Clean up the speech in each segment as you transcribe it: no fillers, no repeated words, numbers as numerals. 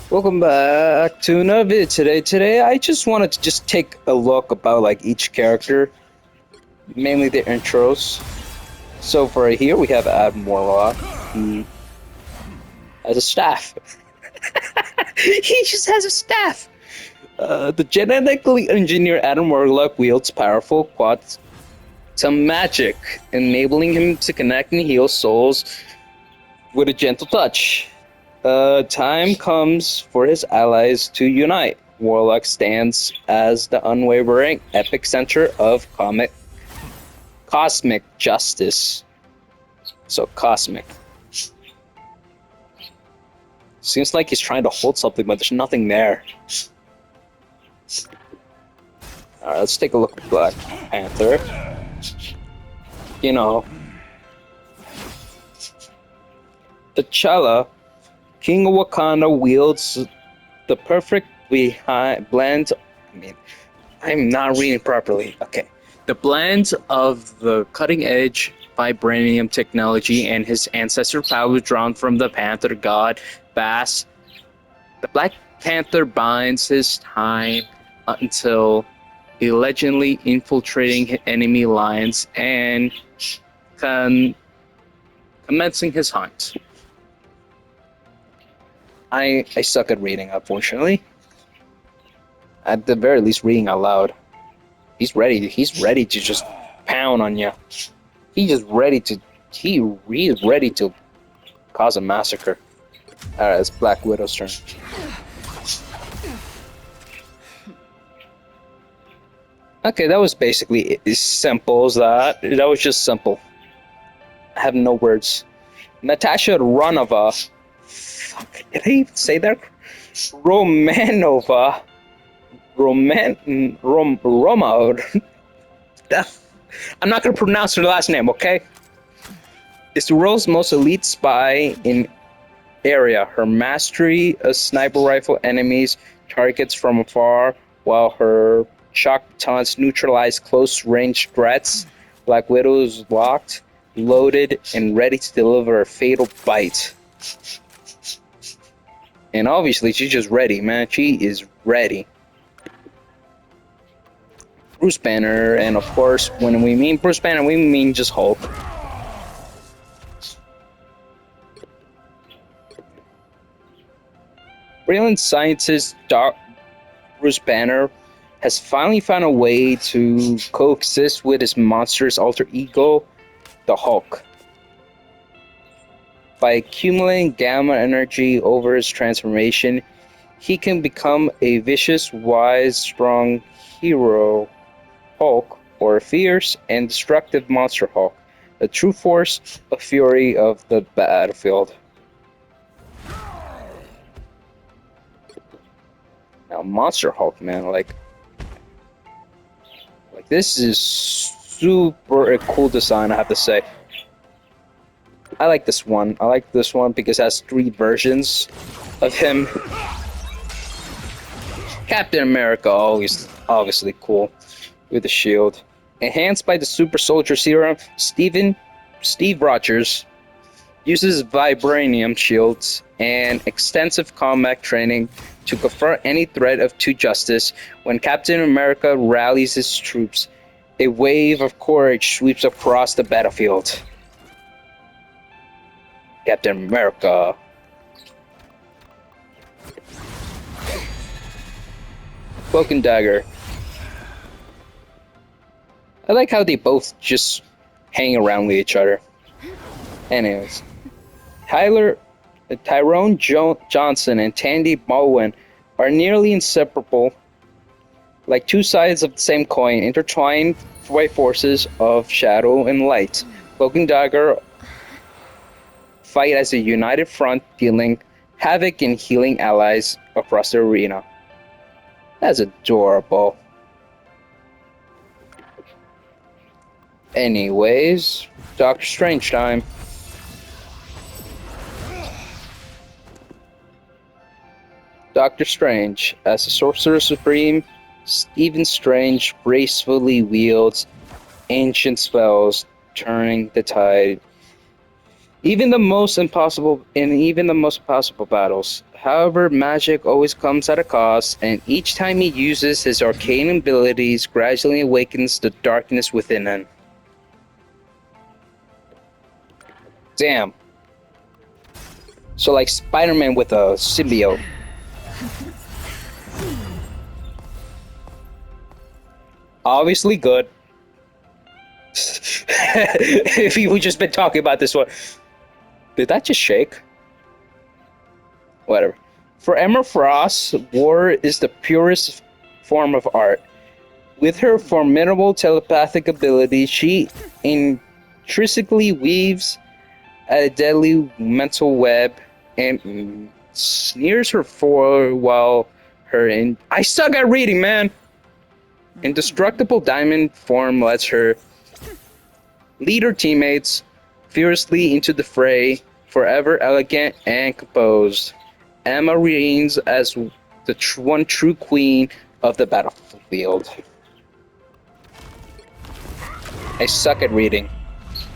Welcome back to another video today. I just wanted to just take a look about like each character, mainly their intros. So for here we have Admiral. He has a staff. He just has a staff. The genetically engineered Adam Warlock wields powerful quantum magic, enabling him to connect and heal souls with a gentle touch. Time comes for his allies to unite. Warlock stands as the unwavering epic center of cosmic justice. So cosmic. Seems like he's trying to hold something, but there's nothing there. Alright, let's take a look at Black Panther. You know, T'Challa, King of Wakanda, wields the perfect blend. I'm not reading properly. Okay. The blend of the cutting edge vibranium technology and his ancestor power drawn from the Panther god Bass. The Black Panther binds his time until allegedly infiltrating enemy lines and commencing his hunt. I suck at reading, unfortunately. At the very least, reading out loud. He's ready. He's ready to just pound on you. He is ready to cause a massacre. Alright, it's Black Widow's turn. Okay, that was basically as simple as that. That was just simple. I have no words. Natasha Ronova. Fuck, did I even say that? Romanova. Roma. I'm not gonna pronounce her last name, okay? It's the world's most elite spy in area. Her mastery of sniper rifle enemies targets from afar, while her shock batons neutralize close-range threats. Black Widow is locked, loaded, and ready to deliver a fatal bite. And obviously, she's just ready, man. She is ready. Bruce Banner, and of course, when we mean Bruce Banner, we mean just Hulk. Brilliant scientist Bruce Banner has finally found a way to coexist with his monstrous alter ego, the Hulk. By accumulating gamma energy over his transformation, he can become a vicious, wise, strong hero Hulk, or a fierce and destructive monster Hulk, a true force of fury of the battlefield. Now, Monster Hulk, man, like this is super a cool design, I have to say. I like this one. I like this one because it has 3 versions of him. Captain America, always obviously cool with the shield. Enhanced by the super soldier serum, Steve Rogers uses vibranium shields and extensive combat training to confront any threat to justice. When Captain America rallies his troops, a wave of courage sweeps across the battlefield. Captain America. Cloak and Dagger. I like how they both just hang around with each other. Anyways, Tyrone Johnson and Tandy Bowen are nearly inseparable, like 2 sides of the same coin, intertwined by forces of shadow and light. Cloak and Dagger fight as a united front, dealing havoc and healing allies across the arena. That's adorable. Anyways, Doctor Strange time. Doctor Strange. As the Sorcerer Supreme, Stephen Strange gracefully wields ancient spells, turning the tide. even the most impossible battles. However, magic always comes at a cost, and each time he uses his arcane abilities, gradually awakens the darkness within him. Damn. So like Spider-Man with a symbiote. Obviously good. If we just been talking about this one. Did that just shake? Whatever. For Emma Frost, war is the purest form of art. With her formidable telepathic ability, she intrinsically weaves a deadly mental web and sneers her for while her in I suck at reading, man. Indestructible diamond form lets her lead her teammates fiercely into the fray, forever elegant and composed. Emma reigns as the one true queen of the battlefield. I suck at reading.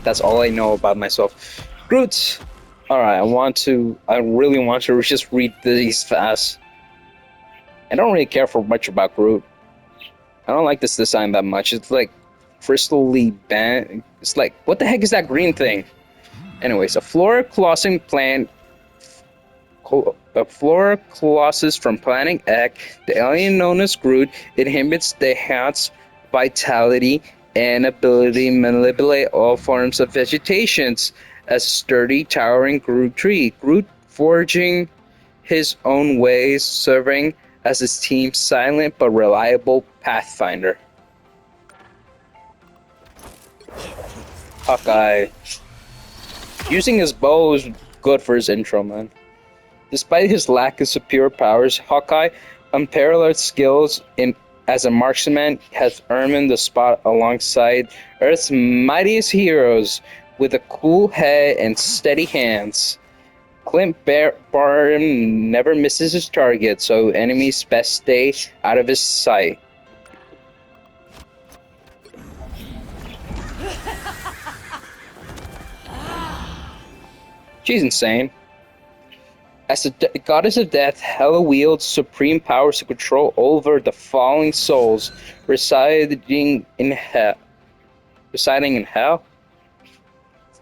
That's all I know about myself. Groot. Alright, I really want to just read these fast. I don't really care for much about Groot. I don't like this design that much. It's like crystally bent. It's like, what the heck is that green thing? Anyways, a flora colossum plant. A flora colossus from Planet Egg, the alien known as Groot, inhibits the hat's vitality and ability to manipulate all forms of vegetations as a sturdy, towering Groot tree. Groot forging his own ways, serving as his team's silent but reliable pathfinder. Hawkeye. Using his bow is good for his intro, man. Despite his lack of superior powers, Hawkeye unparalleled skills as a marksman has earned him the spot alongside Earth's mightiest heroes with a cool head and steady hands. Clint Barton never misses his target, so enemies best stay out of his sight. She's insane. As the goddess of death, Hela wields supreme powers to control over the falling souls residing in hell. Residing in hell?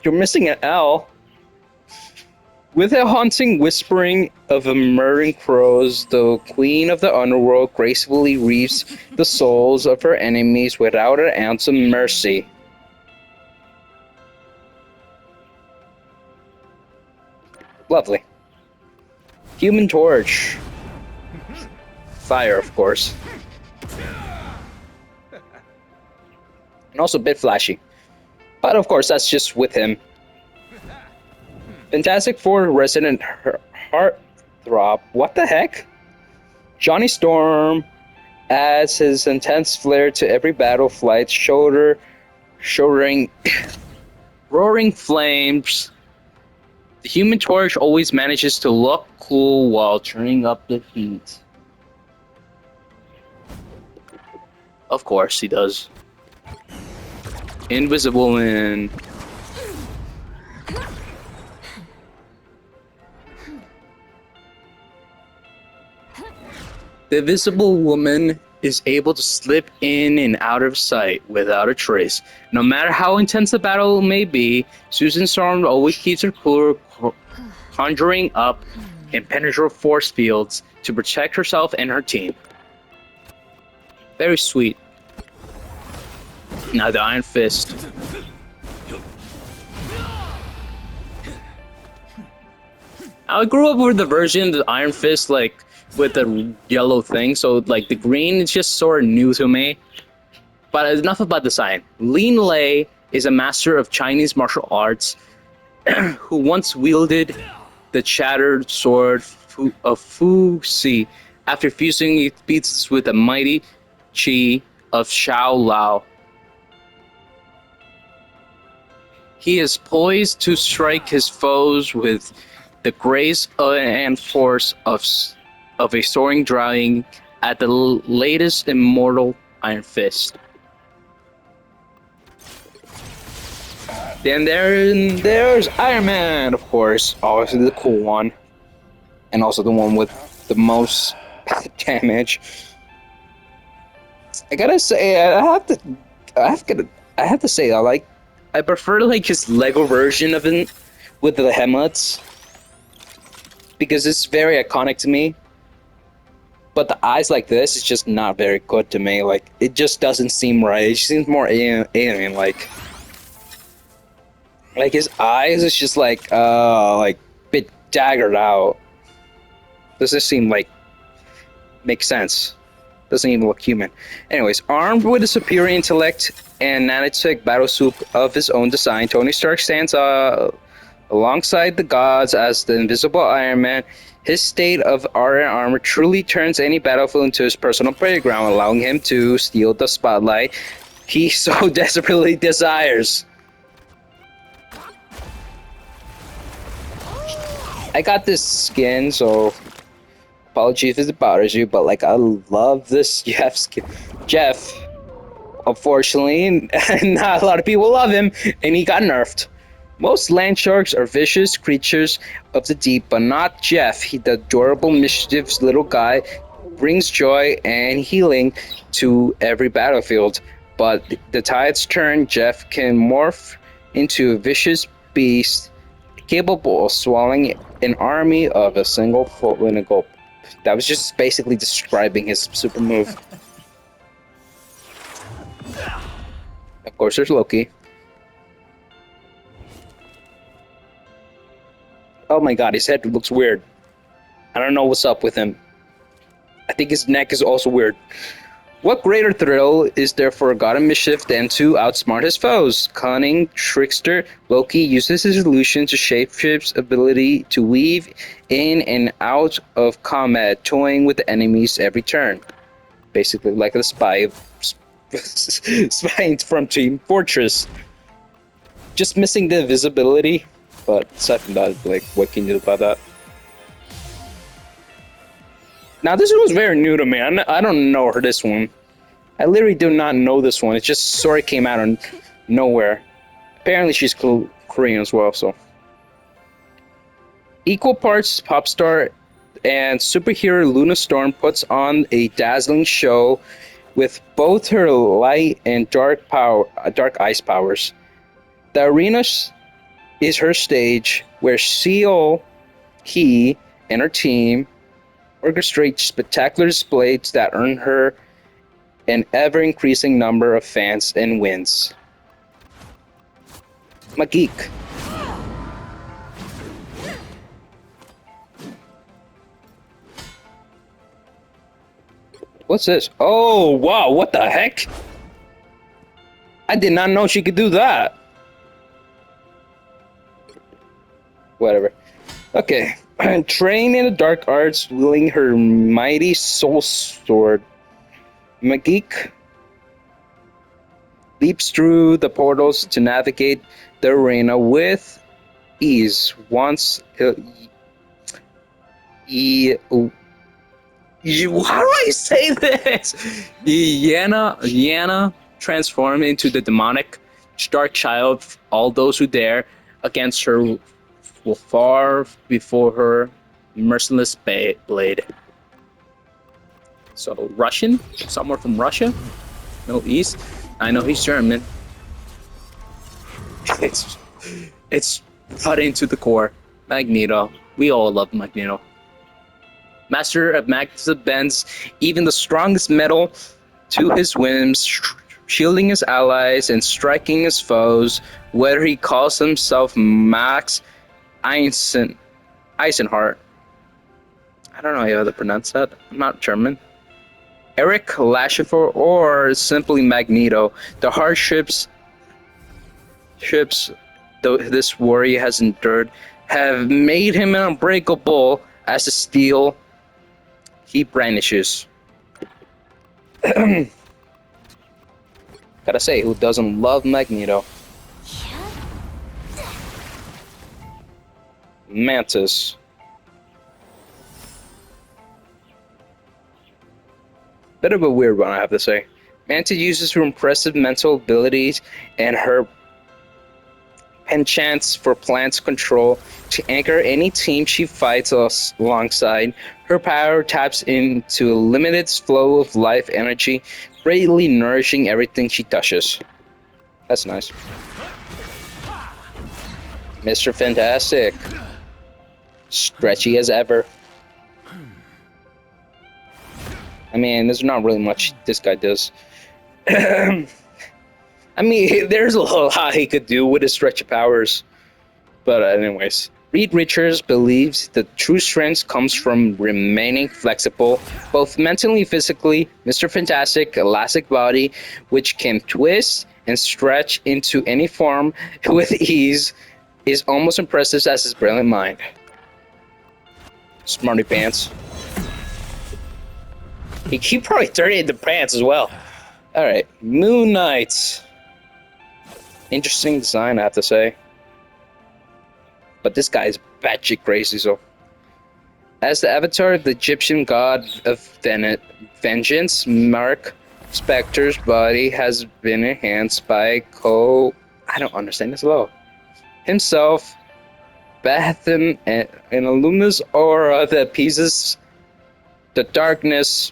You're missing an L. With a haunting whispering of the murmuring crows, the queen of the underworld gracefully reaps the souls of her enemies without an ounce of mercy. Lovely. Human Torch. Fire, of course. And also a bit flashy. But of course, that's just with him. Fantastic Four resident heartthrob. What the heck? Johnny Storm adds his intense flair to every battle flight, shouldering roaring flames. The Human Torch always manages to look cool while turning up the heat. Of course he does. Invisible Man. The Invisible Woman is able to slip in and out of sight without a trace. No matter how intense the battle may be, Susan Storm always keeps her cool, conjuring up impenetrable force fields to protect herself and her team. Very sweet. Now the Iron Fist. I grew up with the version of the Iron Fist, like, with the yellow thing, so like the green is just sort of new to me. But enough about the design. Lin Lei is a master of Chinese martial arts who once wielded the shattered sword of Fu Xi after fusing its beats with the mighty Qi of Xiao Lao. He is poised to strike his foes with the grace and force of a soaring dragon at the latest immortal Iron Fist. Then there's Iron Man, of course, obviously the cool one, and also the one with the most damage. I gotta say, I have to say, I prefer like his Lego version of it with the helmets because it's very iconic to me. But the eyes like this is just not very good to me. Like it just doesn't seem right. It seems more alien like. Like his eyes is just like bit daggered out. Doesn't seem like make sense. Doesn't even look human. Anyways, armed with a superior intellect and nanotech battlesuit of his own design, Tony Stark stands alongside the gods as the Invisible Iron Man. His state of art and armor truly turns any battlefield into his personal playground, allowing him to steal the spotlight he so desperately desires. I got this skin, so apologies if it bothers you, but like I love this Jeff skin. Jeff, unfortunately, not a lot of people love him, and he got nerfed. Most land sharks are vicious creatures of the deep, but not Jeff. The adorable, mischievous little guy brings joy and healing to every battlefield. But the tides turn. Jeff can morph into a vicious beast capable of swallowing an army of a single foot in a gulp. That was just basically describing his super move. Of course, there's Loki. Oh my god, his head looks weird. I don't know what's up with him. I think his neck is also weird. What greater thrill is there for a god of mischief than to outsmart his foes? Cunning trickster Loki uses his illusion to shapeshift's ability to weave in and out of combat, toying with the enemies every turn. Basically, like a spy spying from Team Fortress. Just missing the invisibility, but aside from that, like, what can you do about that? Now, this one was very new to me. I don't know this one. I literally do not know this one. It just sort of came out of nowhere. Apparently, she's Korean as well, so. Equal parts pop star and superhero Luna Storm puts on a dazzling show with both her light and dark ice powers. The arena is her stage where Seol, he, and her team orchestrate spectacular displays that earn her an ever-increasing number of fans and wins. Magik. What's this? Oh, wow, what the heck? I did not know she could do that. Whatever. Okay. Trained in the dark arts, wielding her mighty soul sword, Magik leaps through the portals to navigate the arena with ease. Once how do I say this? Yana transformed into the demonic dark child. All those who dare against her will far before her merciless blade. So Russian, somewhere from Russia, Middle East. I know he's German. It's cut into the core. Magneto. We all love Magneto. Master of Magnetism bends even the strongest metal to his whims, shielding his allies and striking his foes. Whether he calls himself Max Eisenhart. I don't know how to pronounce that. I'm not German. Eric Lashifor or simply Magneto. The hardships this warrior has endured have made him unbreakable as the steel he brandishes. Gotta say, who doesn't love Magneto? Mantis. Bit of a weird one, I have to say. Mantis uses her impressive mental abilities and her penchants for plant control to anchor any team she fights us alongside. Her power taps into a limited flow of life energy, greatly nourishing everything she touches. That's nice. Mr. Fantastic. Stretchy as ever. I mean, there's not really much this guy does. I mean, there's a lot he could do with his stretchy powers. But anyways, Reed Richards believes that true strength comes from remaining flexible, both mentally and physically. Mr. Fantastic, elastic body, which can twist and stretch into any form with ease, is almost impressive as his brilliant mind. Smarty pants. He probably dirtied the pants as well. Alright, Moon Knight. Interesting design, I have to say. But this guy is batshit crazy, so. As the avatar of the Egyptian god of vengeance, Mark Spector's body has been enhanced by I don't understand this law. Himself, bathed in a luminous aura that appeases the darkness.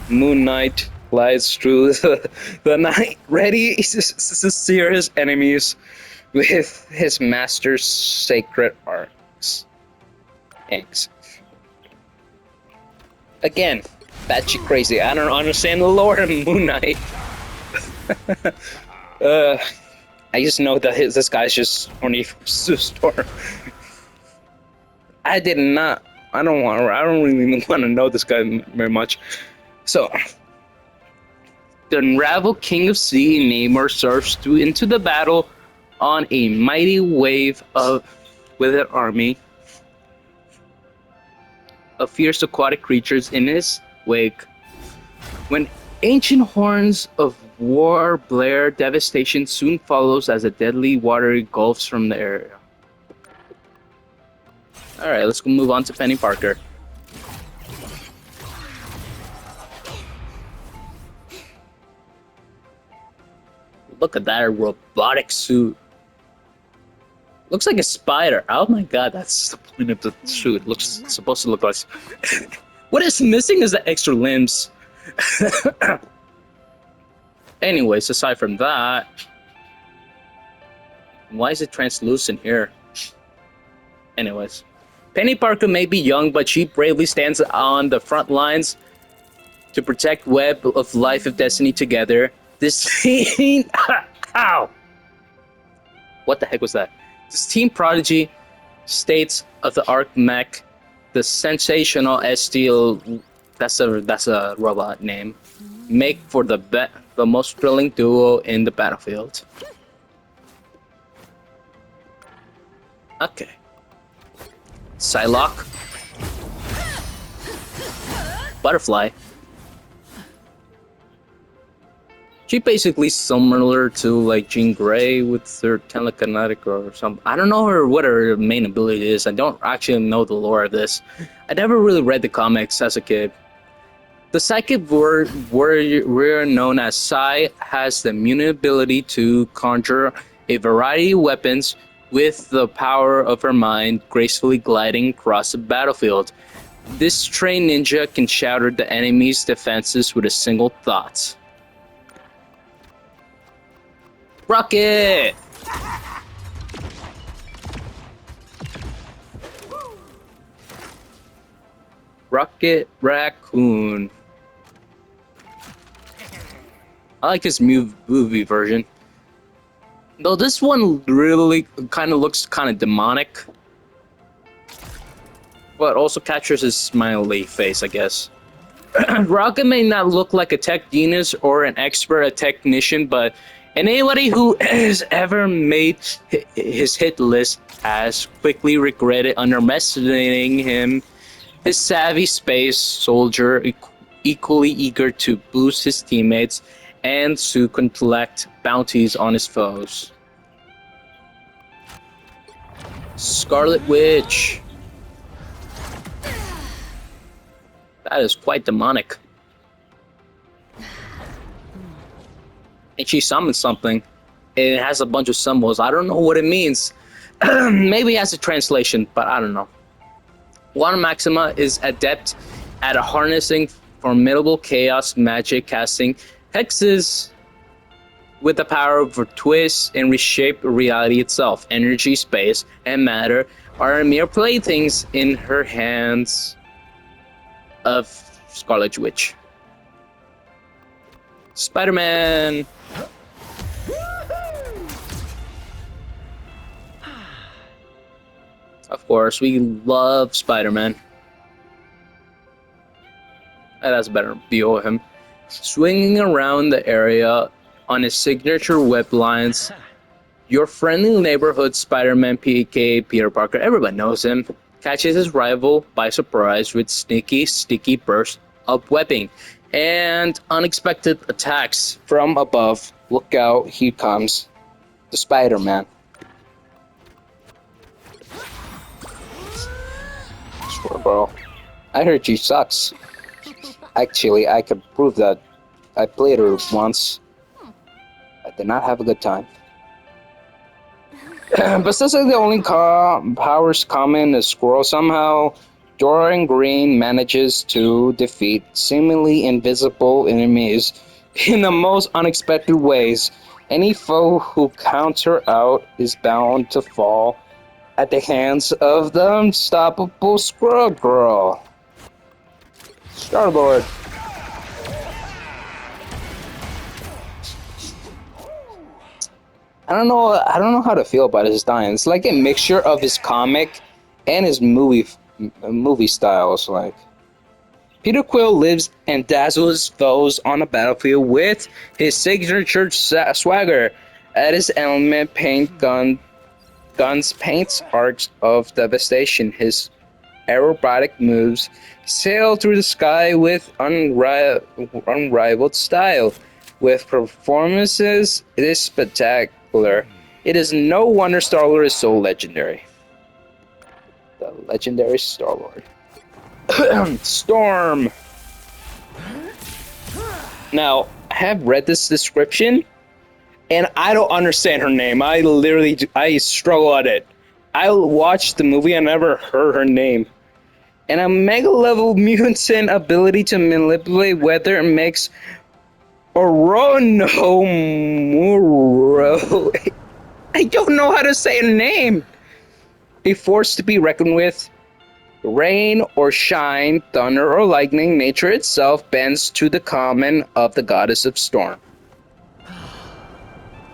Moon Knight glides through the night, ready to sear his enemies with his master's sacred arcs. Thanks. Again, batshit crazy. I don't understand the lore of Moon Knight. I just know that this guy's just horny from Sue Storm. I don't really want to know this guy very much. So, the unraveled King of Sea, Namor, surfs through into the battle on a mighty wave with an army of fierce aquatic creatures in his wake. When ancient horns of war blare, devastation soon follows as a deadly water engulfs from the area. Alright, let's go move on to Penny Parker. Look at that robotic suit. Looks like a spider. Oh my god, that's the point of the suit. Looks supposed to look like. What is missing is the extra limbs. Anyways, aside from that, why is it translucent here? Anyways, Penny Parker may be young, but she bravely stands on the front lines to protect Web of Life of Destiny together. This team... Ow! What the heck was that? This Team Prodigy states of the Arc Mech, the sensational Steel, that's a robot name, make for the most thrilling duo in the battlefield. Okay. Psylocke. Butterfly. She basically similar to like Jean Grey with her telekinetic or something. I don't know what her main ability is. I don't actually know the lore of this. I never really read the comics as a kid. The psychic warrior known as Psy has the ability to conjure a variety of weapons with the power of her mind, gracefully gliding across the battlefield. This trained ninja can shatter the enemy's defenses with a single thought. Rocket! Rocket Raccoon. I like this movie version. Though this one really kind of looks kind of demonic. But also captures his smiley face, I guess. Rocket may not look like a tech genius or an expert, a technician, but anybody who has ever made his hit list has quickly regretted underestimating him. His savvy space soldier, equally eager to boost his teammates and to collect bounties on his foes. Scarlet Witch. That is quite demonic. And she summons something. And it has a bunch of symbols. I don't know what it means. Maybe as a translation, but I don't know. One Maxima is adept at harnessing formidable chaos magic, casting hexes with the power to twist and reshape reality itself. Energy, space, and matter are mere playthings in her hands of Scarlet Witch. Spider-Man! Of course, we love Spider-Man. That's a better view of him. Swinging around the area on his signature web lines, your friendly neighborhood Spider-Man PK Peter Parker, everyone knows him, catches his rival by surprise with sneaky, sticky bursts of webbing and unexpected attacks From above, look out, here comes the Spider-Man. Swear, bro. I heard she sucks. Actually, I could prove that. I played her once. I did not have a good time. But since the only powers common is Squirrel, somehow Dorian Green manages to defeat seemingly invisible enemies in the most unexpected ways. Any foe who counts her out is bound to fall at the hands of the unstoppable Squirrel Girl. Star-Lord. I don't know how to feel about his design. It's like a mixture of his comic and his movie styles. Like Peter Quill lives and dazzles foes on the battlefield with his signature swagger. At his element, guns paints arcs of devastation. His aerobatic moves sail through the sky with unrivaled style. With performances, it is spectacular. It is no wonder Star-Lord is so legendary. The legendary Star-Lord. Storm! Now, I have read this description, and I don't understand her name. I struggle at it. I watched the movie, I never heard her name. And a mega level mutant ability to manipulate weather makes Oronomuro. I don't know how to say a name. A force to be reckoned with. Rain or shine, thunder or lightning, nature itself bends to the command of the goddess of storm.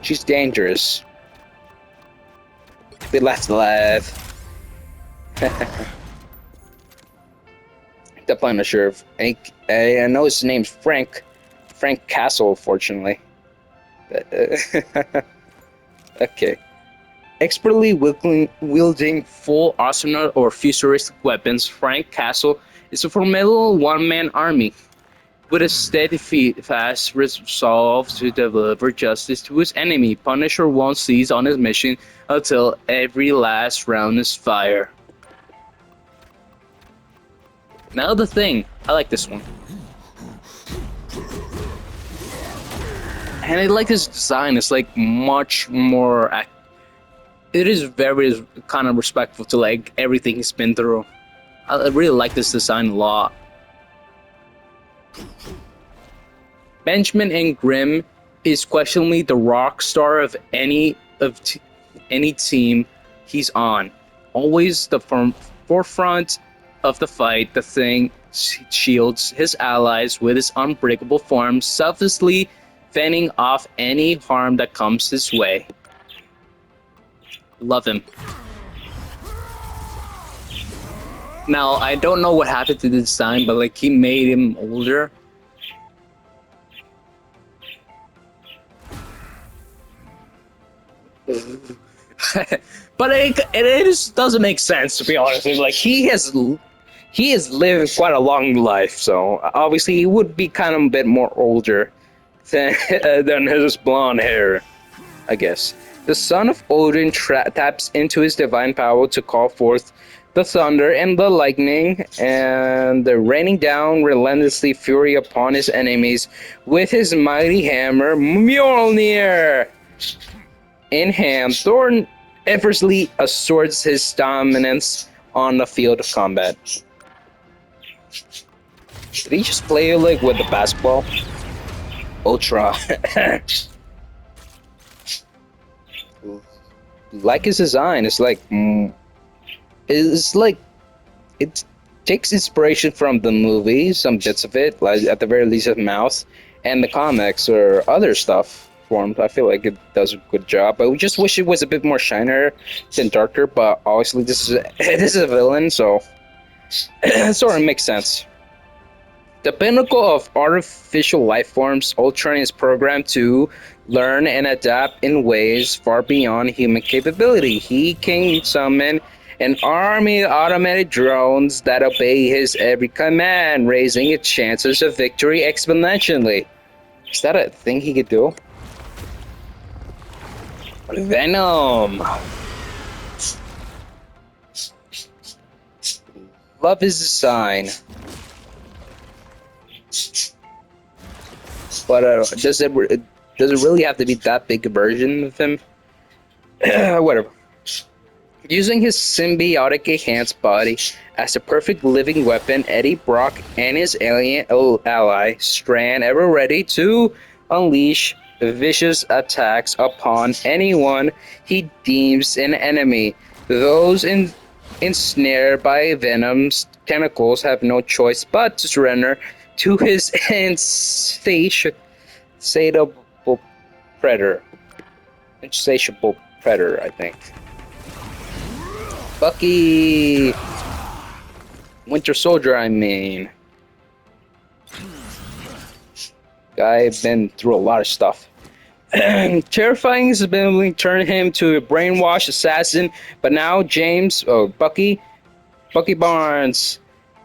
She's dangerous. They laugh. Definitely not sure if I know his name's Frank Castle, fortunately. Okay. Expertly wielding full arsenal or futuristic weapons, Frank Castle is a formidable one-man army. With a steadfast resolve to deliver justice to his enemy, Punisher won't cease on his mission until every last round is fired. Now the Thing. I like this one. And I like this design. It's like much more. It is very kind of respectful to like everything he's been through. I really like this design a lot. Benjamin Ingram is questionably the rock star of any team he's on. Always the forefront of the fight, the Thing shields his allies with his unbreakable form, selflessly fending off any harm that comes his way. Love him. Now, I don't know what happened to the design, but like he made him older. But it just doesn't make sense, to be honest. Like he has lived quite a long life, so obviously he would be kind of a bit more older than his blonde hair, I guess. The son of Odin taps into his divine power to call forth the thunder and the lightning, and the raining down relentlessly fury upon his enemies with his mighty hammer Mjolnir in hand. Thor effortlessly asserts his dominance on the field of combat. Did he just play like with the basketball? Ultra. Like his design, it's like it takes inspiration from the movie, some bits of it, like at the very least of Mouth, and the comics or other stuff formed. I feel like it does a good job, but we just wish it was a bit more shinier than darker. But obviously, this is a villain, so it sort of makes sense. The pinnacle of artificial life forms, Ultron is programmed to learn and adapt in ways far beyond human capability. He can summon an army of automated drones that obey his every command, raising its chances of victory exponentially. Is that a thing he could do? Venom! Love is a sign. But does it really have to be that big a version of him? Whatever. Using his symbiotic enhanced body as a perfect living weapon, Eddie Brock and his alien ally Strand ever ready to unleash vicious attacks upon anyone he deems an enemy. Those ensnared by Venom's tentacles have no choice but to surrender to his insatiable predator. Insatiable predator, I think. Bucky! Winter Soldier, I mean. Guy been through a lot of stuff. Terrifying his ability turned him to a brainwashed assassin, but now Bucky Barnes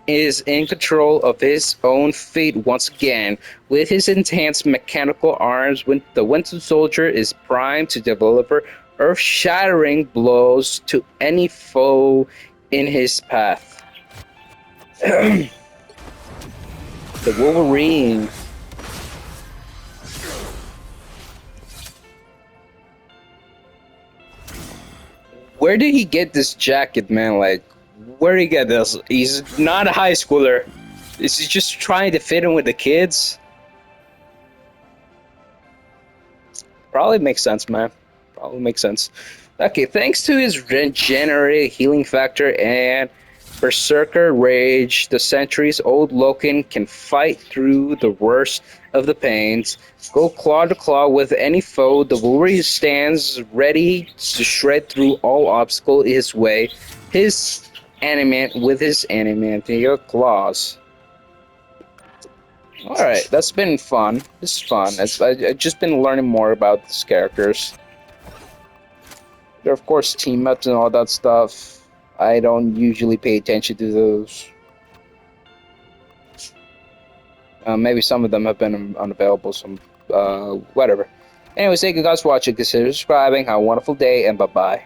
is in control of his own fate once again. With his enhanced mechanical arms, the Winter Soldier is primed to deliver earth-shattering blows to any foe in his path. The Wolverine. Where did he get this jacket, man? Like, where did he get this? He's not a high schooler. Is he just trying to fit in with the kids? Probably makes sense, man. Probably makes sense. Okay, thanks to his regenerative healing factor and Berserker Rage, the centuries-old Loken can fight through the worst of the pains. Go claw to claw with any foe, the Wolverine stands ready to shred through all obstacles his way. His animate claws. Alright, that's been fun. This is fun. I've just been learning more about these characters. There are, of course, team ups and all that stuff. I don't usually pay attention to those. Maybe some of them have been unavailable, some whatever. Anyway, thank you guys for watching. Consider subscribing. Have a wonderful day, and bye-bye.